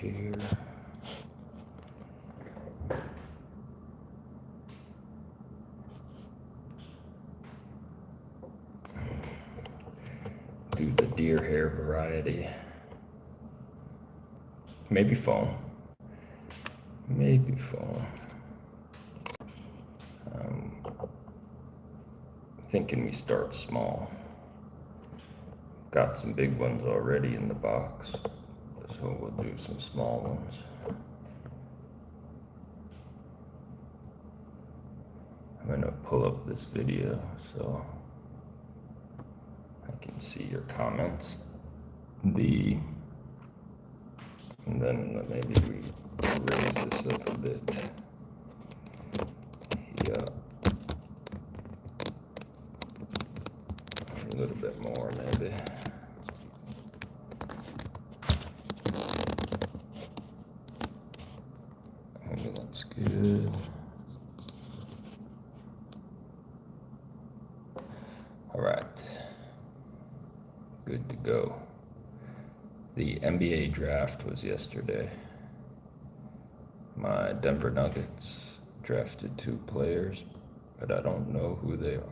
here. Do the deer hair variety. Maybe foam. Maybe foam. Thinking we start small. Got some big ones already in the box, so we'll do some small ones. I'm gonna pull up this video so I can see your comments. And then maybe we raise this up a bit. Yeah. A little bit more, maybe. Maybe that's good. All right. Good to go. The NBA draft was yesterday. My Denver Nuggets drafted 2 players, but I don't know who they are.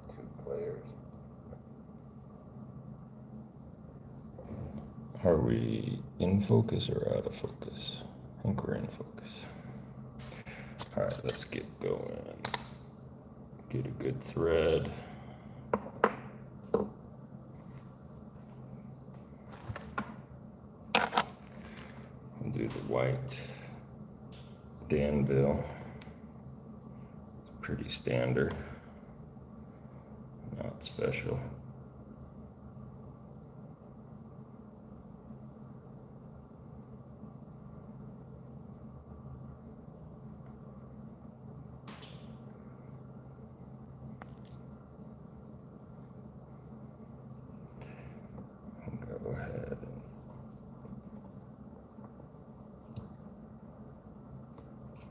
2 players. Are we in focus or out of focus? I think we're in focus. All right, let's get going. Get a good thread. We'll do the white Danville. It's pretty standard, not special. Go ahead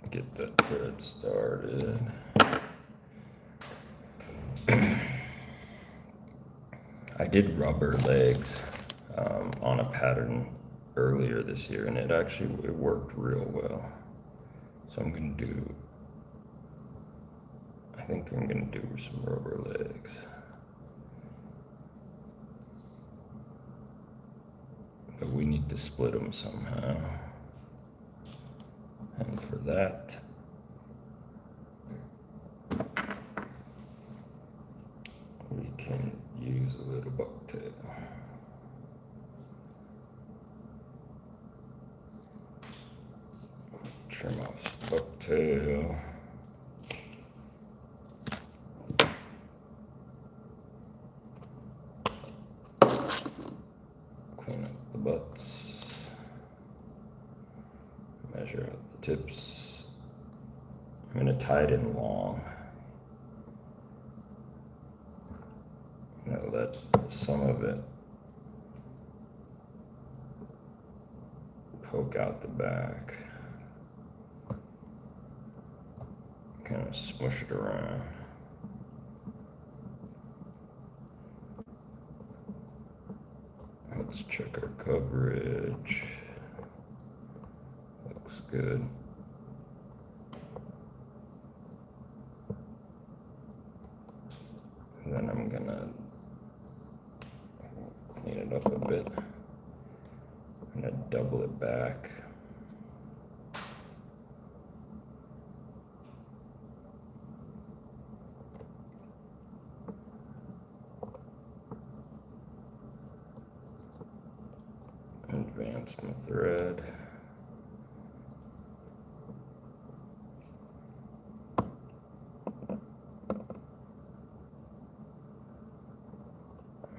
and get that thread started. I did rubber legs on a pattern earlier this year, and it worked real well. So I think I'm gonna do some rubber legs. But we need to split them somehow. And for that, we can use a little bucktail. Trim off the bucktail. Clean up the butts. Measure out the tips. I'm gonna tie it in long. Let some of it poke out the back. Kind of smush it around. Let's check our coverage. Looks good. And then I'm gonna clean it up a bit. I'm gonna double it back. Advance my thread.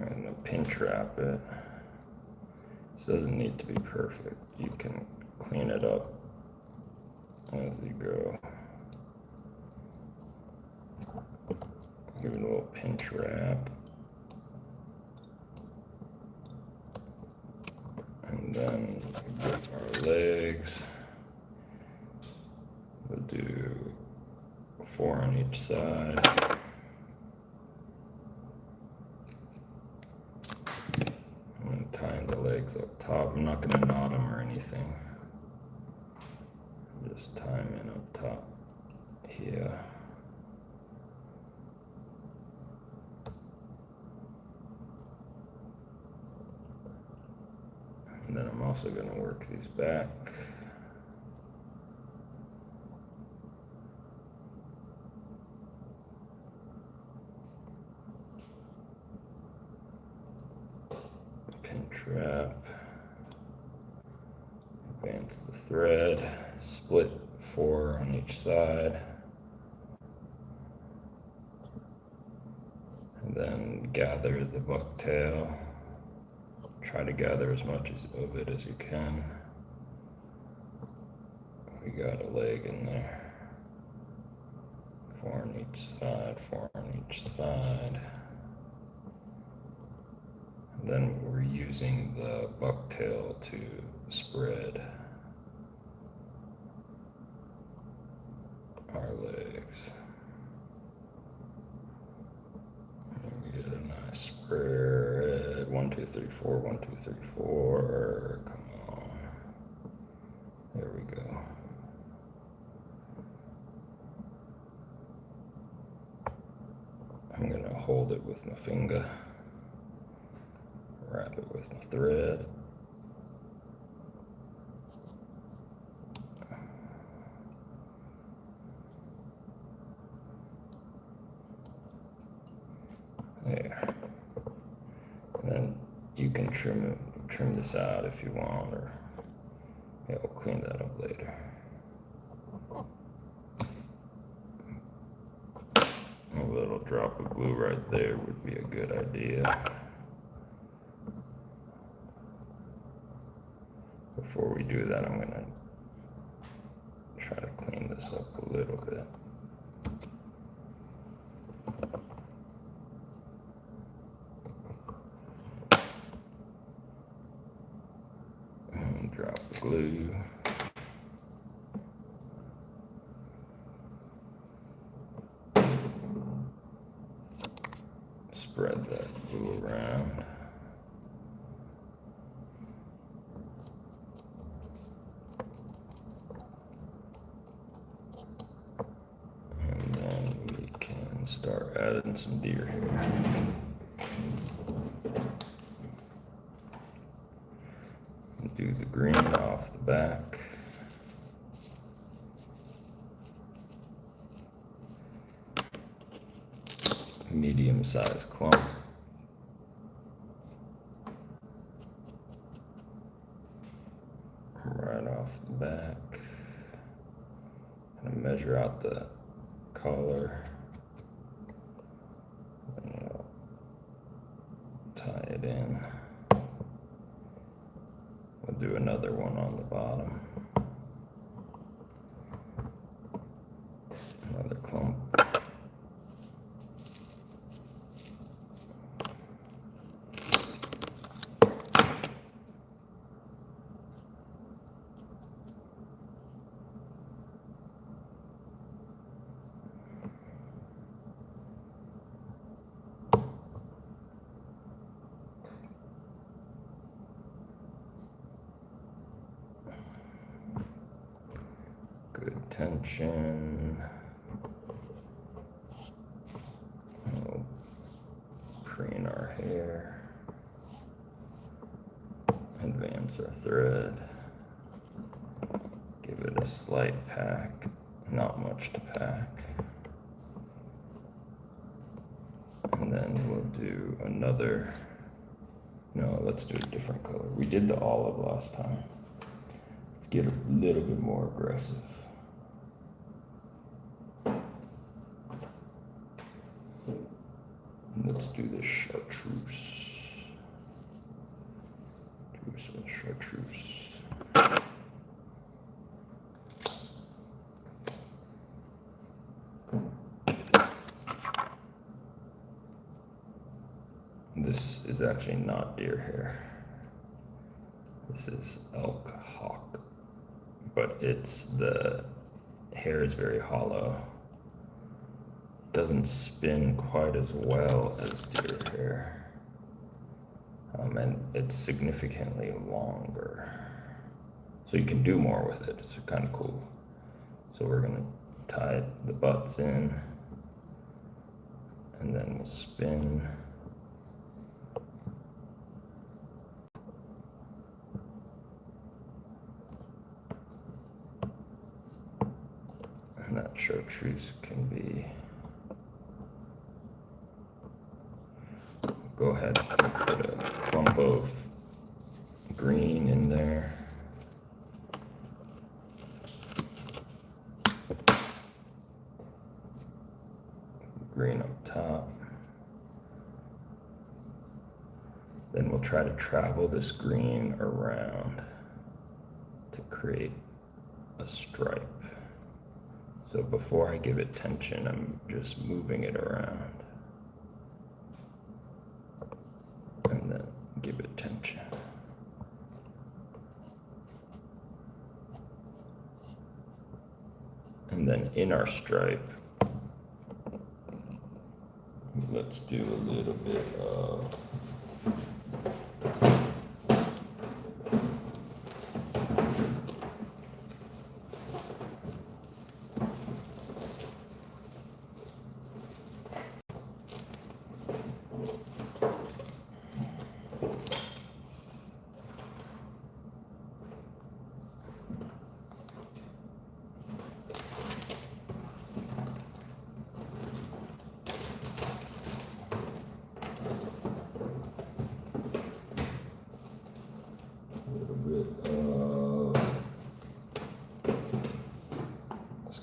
And pinch wrap it. This doesn't need to be perfect. You can clean it up as you go. Give it a little pinch wrap. And then get our legs. We'll do 4 on each side. And tie the legs up top. I'm not gonna knot them or anything. Just tie them in up top here. And then I'm also gonna work these back. Pin trap. Advance the thread. Split 4 on each side. And then gather the bucktail. Try to gather as much of it as you can. We got a leg in there. 4 on each side, 4 on each side. And then we're using the bucktail to spread our legs. And we get a nice spread. 1, 2, 3, 4, 1, 2, 3, 4. Come on. There we go. I'm gonna hold it with my finger. Wrap it with my thread. There. And then you can trim this out if you want, or yeah, we'll clean that up later. A little drop of glue right there would be a good idea. Before we do that, I'm gonna try to clean this up a little bit. And drop the glue. Spread that glue around. And then we can start adding some deer hair. Do the green off the back. Medium-sized clump. Right off the back. And measure out the collar. And we'll tie it in. We'll do another one on the bottom. Another clump. Good tension. We'll preen our hair. Advance our thread. Give it a slight pack, not much to pack. And then we'll do another, no, let's do a different color. We did the olive last time. Let's get a little bit more aggressive. Let's do the chartreuse. Do some chartreuse. This is actually not deer hair. This is elk hawk, but the hair is very hollow. Doesn't spin quite as well as deer hair. And it's significantly longer. So you can do more with it. It's kind of cool. So we're gonna tie the butts in, and then we'll spin. And that chartreuse can be, go ahead and put a clump of green in there. Green up top. Then we'll try to travel this green around to create a stripe. So before I give it tension, I'm just moving it around. And then give it tension. And then in our stripe, let's do a little bit of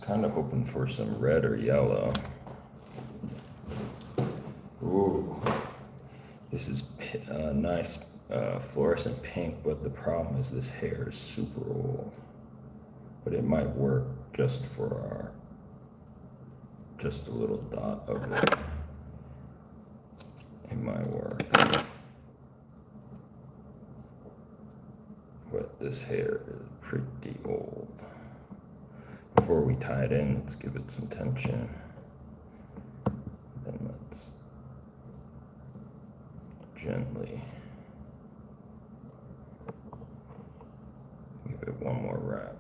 kind of hoping for some red or yellow. Ooh, this is nice fluorescent pink, but the problem is this hair is super old. But it might work just for our, just a little dot of it. It might work. But this hair is pretty old. Before we tie it in, let's give it some tension. Then let's gently give it one more wrap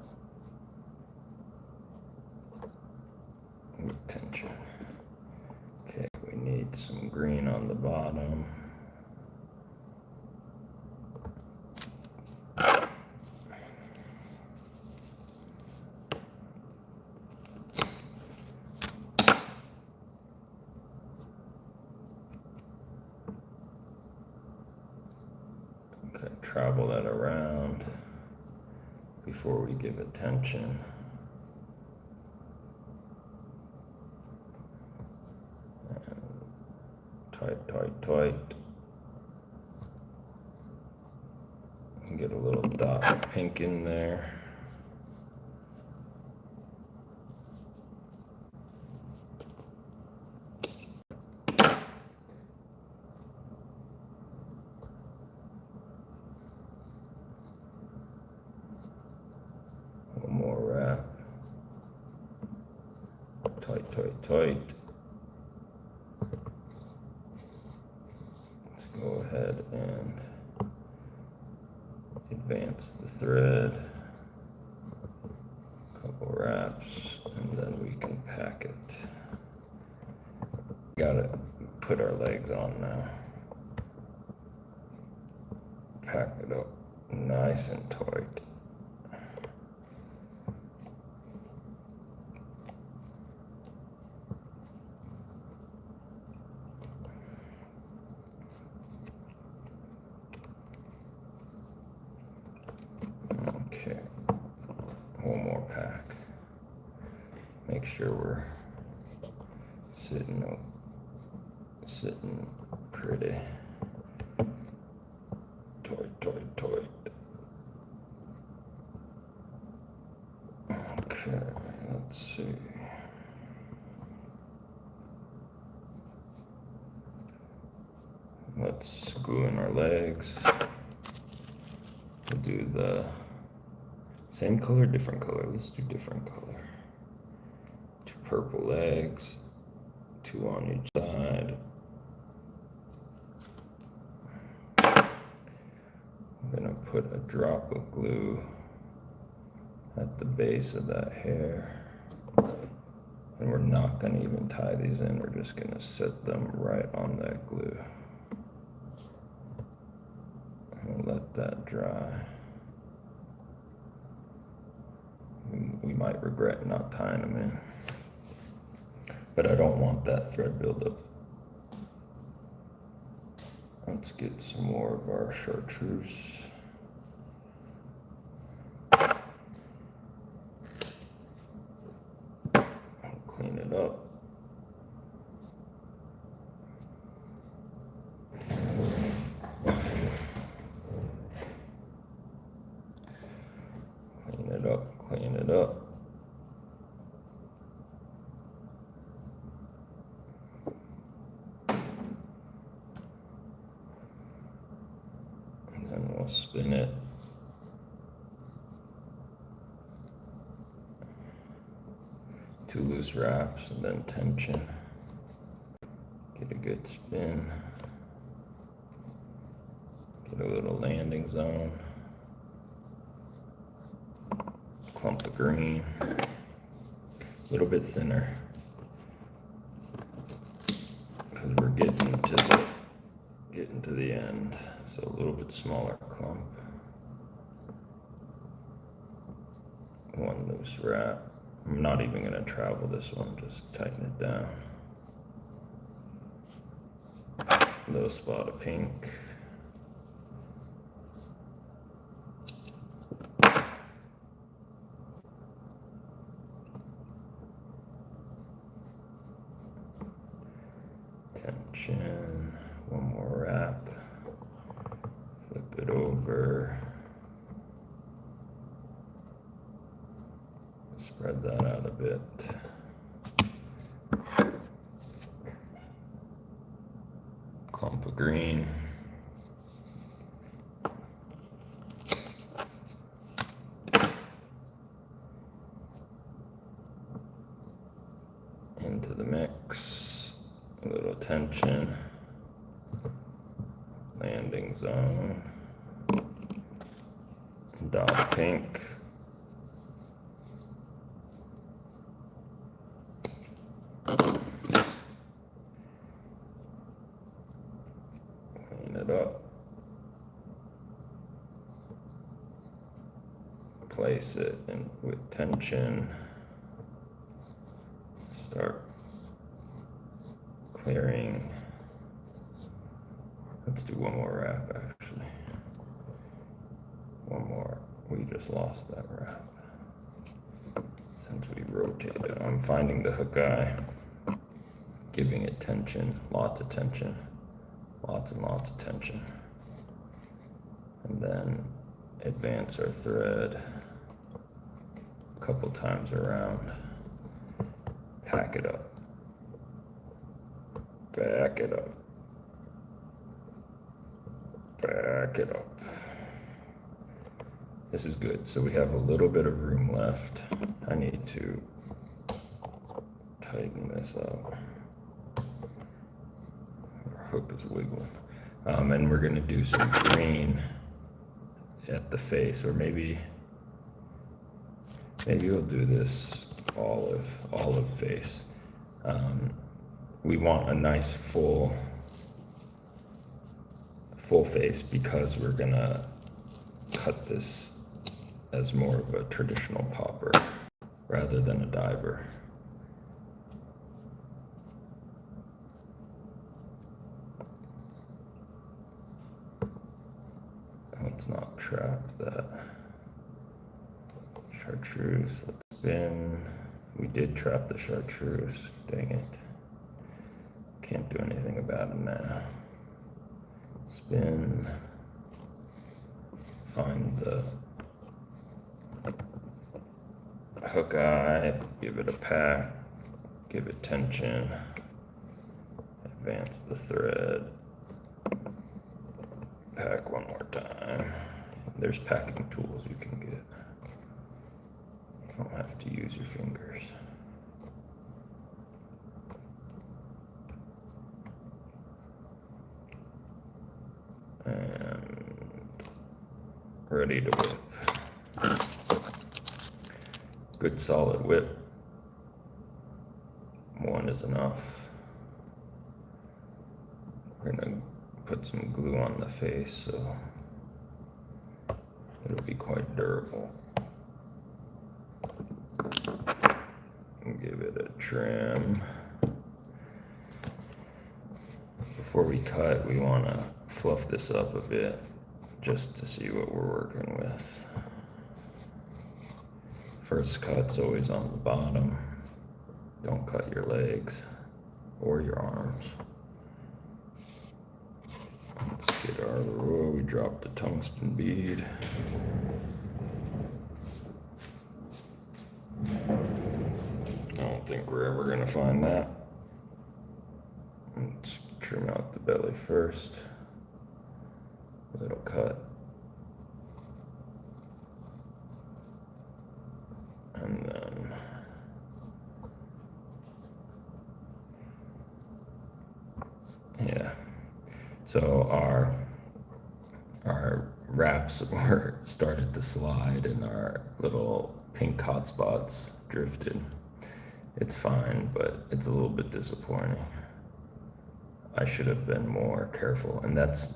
with tension. Okay, we need some green on the bottom. Travel that around before we give it tension. And tight, tight, tight. And get a little dot of pink in there. More wrap. Tight, tight, tight. Let's go ahead and advance the thread. Couple wraps, and then we can pack it. Gotta put our legs on now. Pack it up nice and tight. Okay, one more pack. Make sure we're sitting pretty. Tight, tight, tight. Okay, let's see. Let's glue in our legs. We'll do the same color, different color. Let's do different color. 2 purple legs, 2 on each side. put a drop of glue at the base of that hair. And we're not going to even tie these in, we're just going to set them right on that glue. And let that dry. We might regret not tying them in. But I don't want that thread buildup. Let's get some more of our chartreuse. Clean it up. Clean it up, clean it up. And then we'll spin it. Two loose wraps and then tension. Get a good spin. Get a little landing zone. Clump of green. A little bit thinner. Because we're getting to the end. So a little bit smaller clump. One loose wrap. I'm not even going to travel this one, just tighten it down. Little spot of pink. Tension. One more wrap. Flip it over. Spread that out a bit. Clump of green. Into the mix. A little tension. Landing zone. Dot of pink. Clean it up. Place it in with tension. Start clearing. Let's do one more wrap actually. One more. We just lost that wrap. Since we rotated, I'm finding the hook eye, giving it tension, lots of tension, lots and lots of tension. And then advance our thread a couple times around, pack it up, back it up, back it up. This is good. So we have a little bit of room left. I need to tighten this up. Our hook is wiggling. And we're gonna do some green at the face, or maybe we'll do this olive face. We want a nice full face because we're gonna cut this as more of a traditional popper rather than a diver. Let's not trap that chartreuse. Let's spin. We did trap the chartreuse. Dang it. Can't do anything about it now. Spin. Find the hook eye, give it a pack, give it tension, advance the thread, pack one more time. There's packing tools you can get. You don't have to use your fingers. And ready to whip. Good solid whip. One is enough. We're gonna put some glue on the face so it'll be quite durable. Give it a trim. Before we cut, we want to fluff this up a bit just to see what we're working with. First cut's always on the bottom. Don't cut your legs or your arms. Let's get our, oh, we dropped the tungsten bead. I don't think we're ever gonna find that. Let's trim out the belly first. Little cut. And then yeah. So our wraps were started to slide and our little pink hot spots drifted. It's fine, but it's a little bit disappointing. I should have been more careful, and that's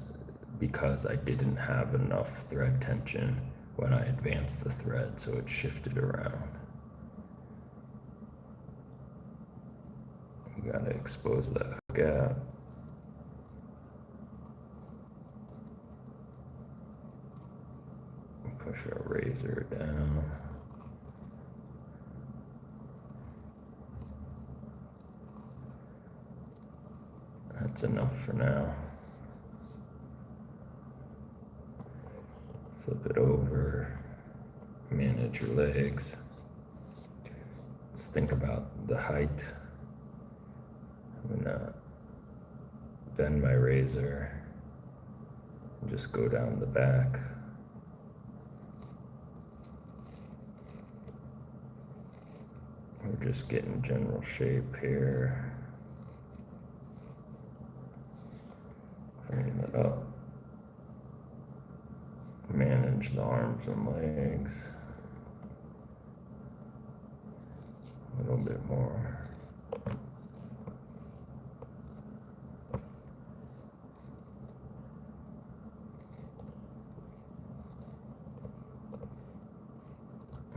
because I didn't have enough thread tension when I advanced the thread, so it shifted around. You gotta expose that gap. Push our razor down. That's enough for now. Flip it over, manage your legs. Let's think about the height. I'm gonna bend my razor and just go down the back. We're just getting general shape here. Clean it up. Manage the arms and legs. A little bit more.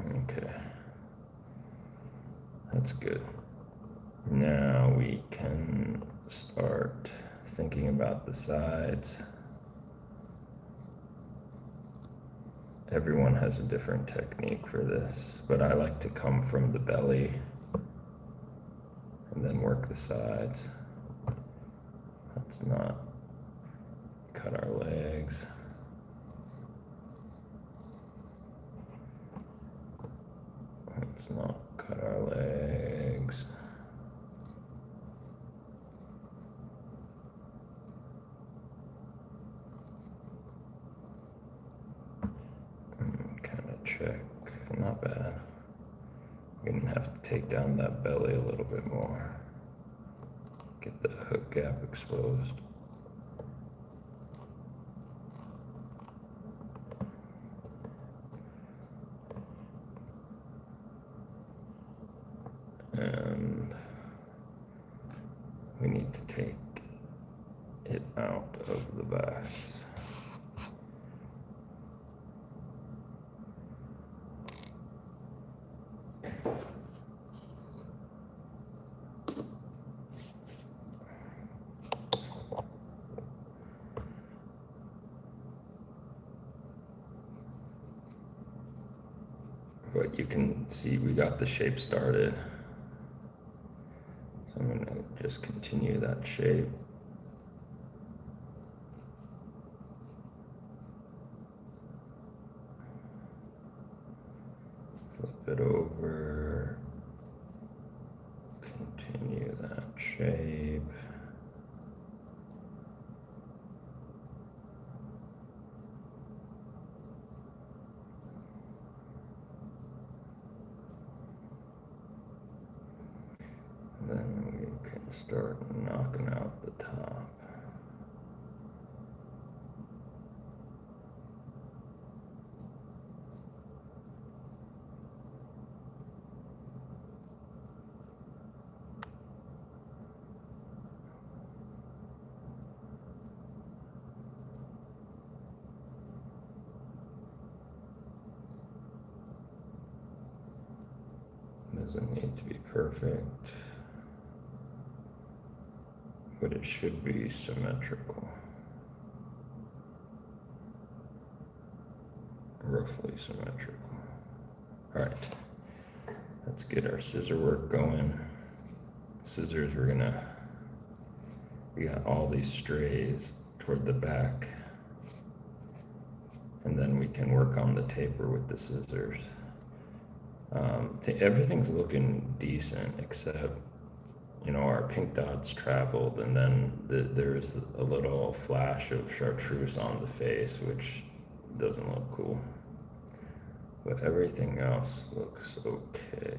Okay. That's good. Now we can start thinking about the sides. Everyone has a different technique for this, but I like to come from the belly and then work the sides. Let's not cut our legs. Let's not cut our legs. Kind of check, not bad. We're gonna have to take down that belly a little bit more. Get the hook gap exposed. And we need to take it out of the vise. But you can see we got the shape started. So I'm going to just continue that shape. Flip it over. Continue that shape. Then we can start knocking out the top. Doesn't need to be perfect, but it should be symmetrical. Roughly symmetrical. All right, let's get our scissor work going. Scissors, we got all these strays toward the back, and then we can work on the taper with the scissors. Everything's looking decent except, our pink dots traveled, and then there's a little flash of chartreuse on the face, which doesn't look cool. But everything else looks okay.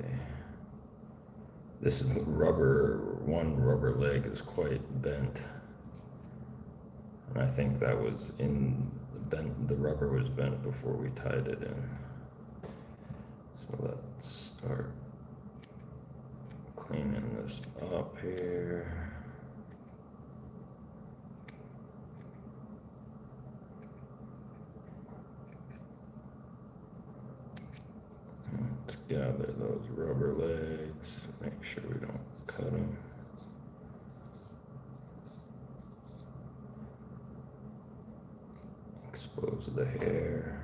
This is one rubber leg is quite bent. And I think that was the rubber was bent before we tied it in. So let's start cleaning this up here. Let's gather those rubber legs, make sure we don't cut them. Expose the hair.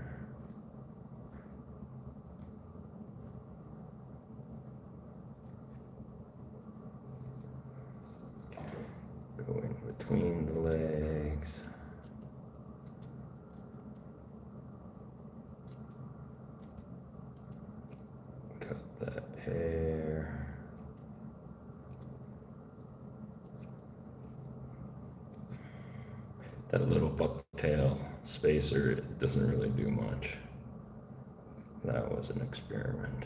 Go in between the legs. Cut that hair. That little bucktail spacer, it doesn't really do much. That was an experiment.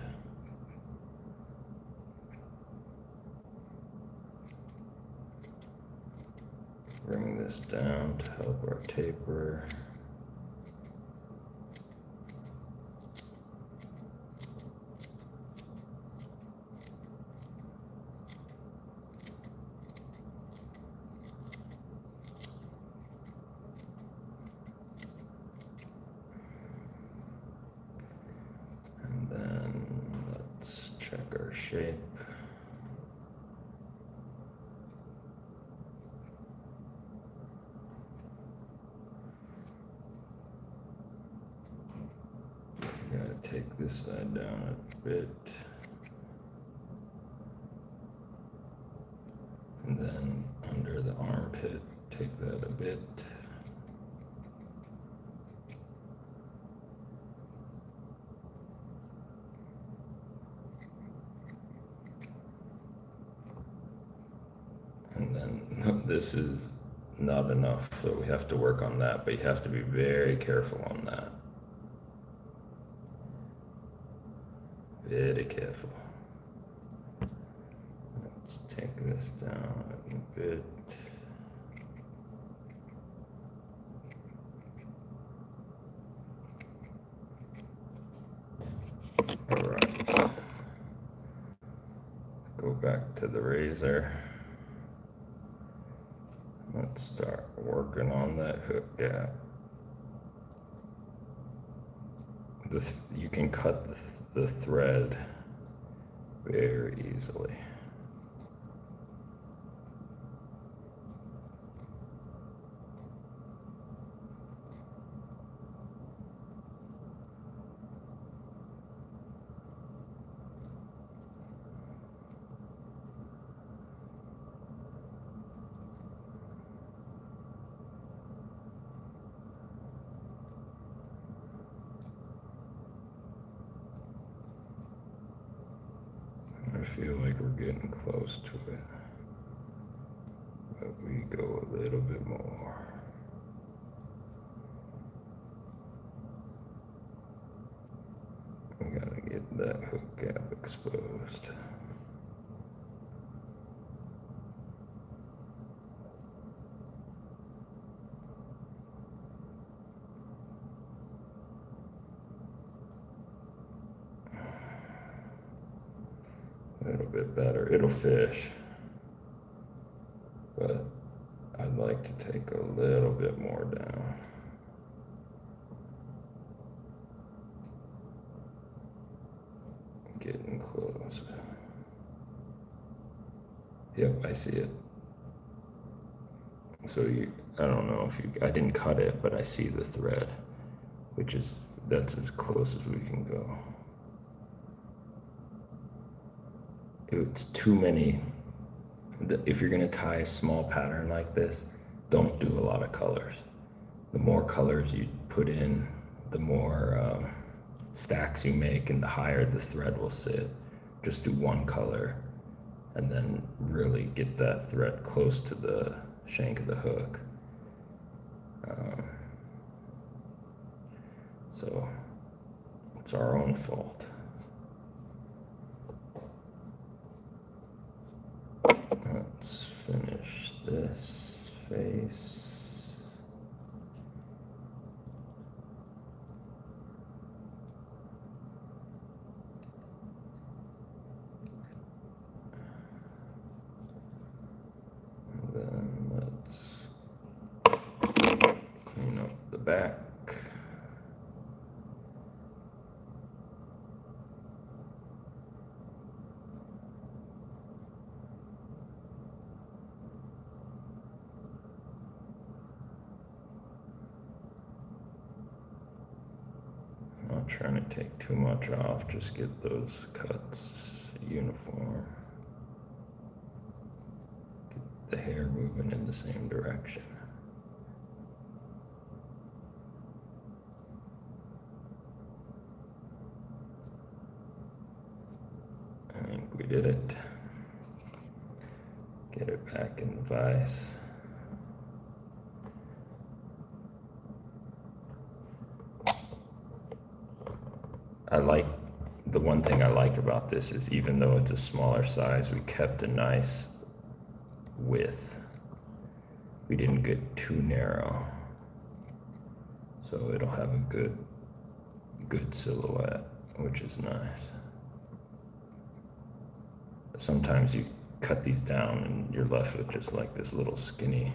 Bring this down to help our taper. And then let's check our shape. Take this side down a bit, and then under the armpit, take that a bit. And then this is not enough, so we have to work on that, but you have to be very careful on that. Very careful. Let's take this down a bit. All right. Go back to the razor. Let's start working on that hook gap. You can cut the thread very easily. I feel like we're getting close to it, but we go a little bit more. We gotta get that hook gap exposed. A little bit better. It'll fish, but I'd like to take a little bit more down. Getting can close. Yep, I see it. So I don't know if I didn't cut it, but I see the thread, that's as close as we can go. It's too many. If you're gonna tie a small pattern like this, don't do a lot of colors. The more colors you put in, the more stacks you make, and the higher the thread will sit. Just do one color, and then really get that thread close to the shank of the hook. So it's our own fault. Let's finish this face. And then let's clean up the back. Not trying to take too much off, just get those cuts uniform. Get the hair moving in the same direction. I think we did it. Get it back in the vise. The one thing I like about this is even though it's a smaller size, we kept a nice width. We didn't get too narrow. So it'll have a good silhouette, which is nice. Sometimes you cut these down and you're left with just like this little skinny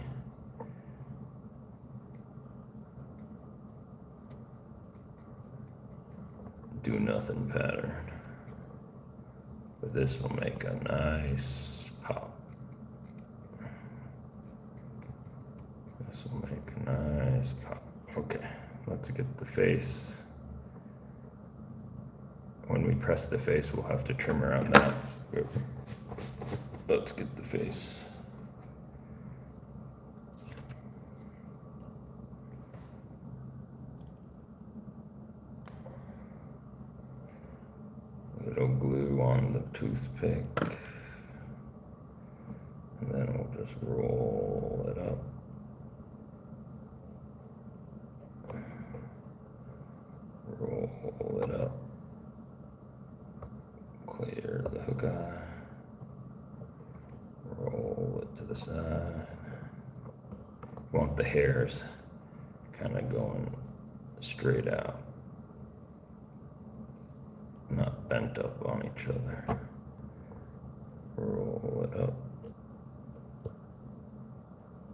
do nothing pattern, but this will make a nice pop. This will make a nice pop. Okay, let's get the face. When we press the face, we'll have to trim around that. Let's get the face. Little glue on the toothpick, and then we'll just roll it up. Roll it up. Clear the hook eye. Roll it to the side. Want the hairs kind of going straight out, not bent up on each other. Roll it up.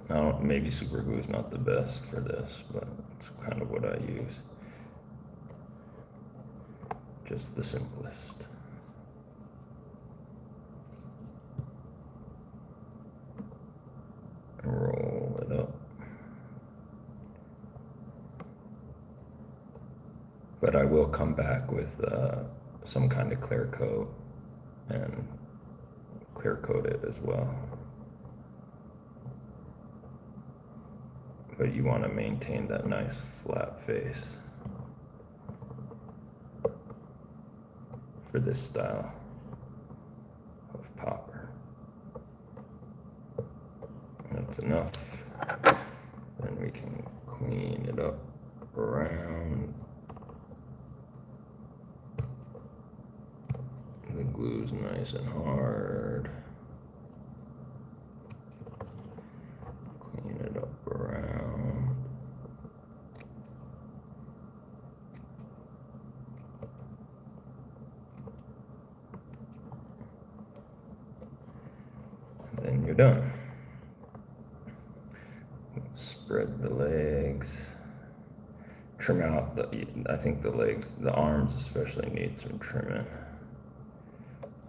Now, maybe super glue is not the best for this, but it's kind of what I use. Just the simplest. Roll it up. But I will come back with some kind of clear coat and clear coat it as well. But you want to maintain that nice flat face for this style of popper. That's enough. Then we can clean it up around. The glue's nice and hard. Clean it up around. And then you're done. Spread the legs. Trim out I think the legs, the arms especially need some trimming.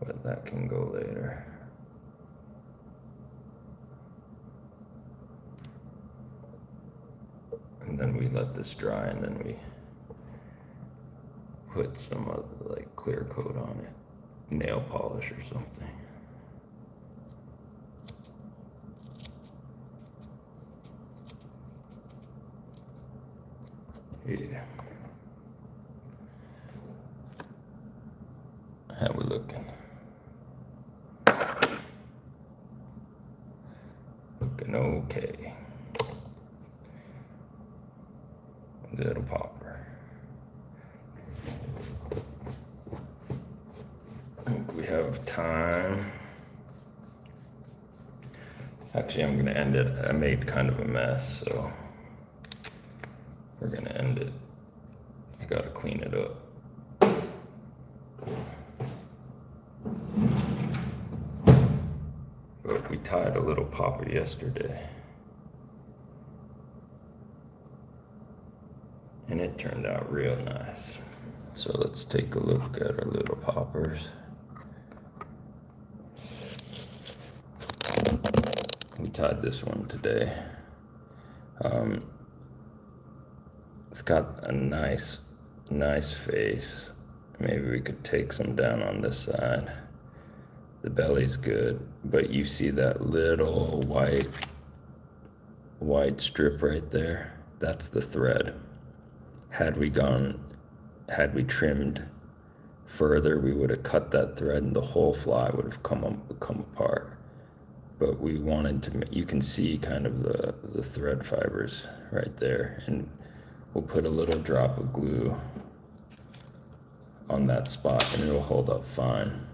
but that can go later. And then we let this dry, and then we put some like clear coat on it, nail polish or something. Yeah. How we looking? Looking okay. Little popper. I think we have time. Actually, I'm gonna end it. I made kind of a mess, so we're gonna end it. I gotta clean it up. But we tied a little popper yesterday, and it turned out real nice. So let's take a look at our little poppers. We tied this one today. It's got a nice face. Maybe we could take some down on this side. The belly's good, but you see that little white strip right there? That's the thread. Had we trimmed further, we would have cut that thread and the whole fly would have come apart. But we wanted to, you can see kind of the thread fibers right there, and we'll put a little drop of glue on that spot and it'll hold up fine.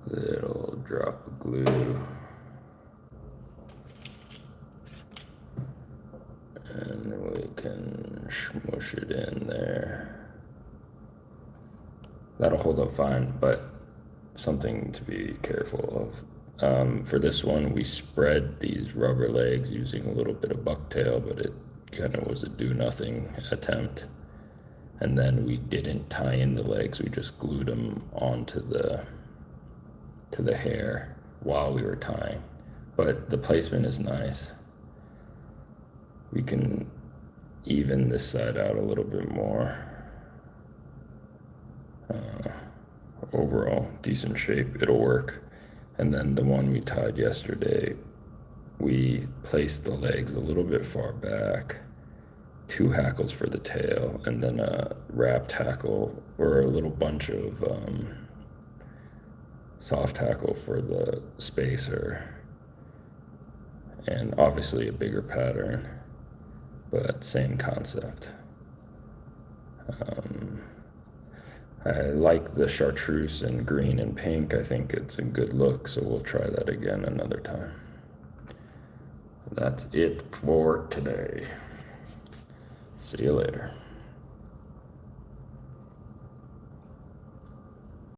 Little drop of glue. And we can smush it in there. That'll hold up fine, but something to be careful of. For this one, we spread these rubber legs using a little bit of bucktail, but it kind of was a do-nothing attempt. And then we didn't tie in the legs, we just glued them onto the hair while we were tying. But the placement is nice. We can even this side out a little bit more. Overall, decent shape, it'll work. And then the one we tied yesterday, we placed the legs a little bit far back, 2 hackles for the tail, and then a wrapped hackle or a little bunch of soft hackle for the spacer. And obviously a bigger pattern, but same concept. I like the chartreuse in green and pink. I think it's a good look, so we'll try that again another time. That's it for today. See you later.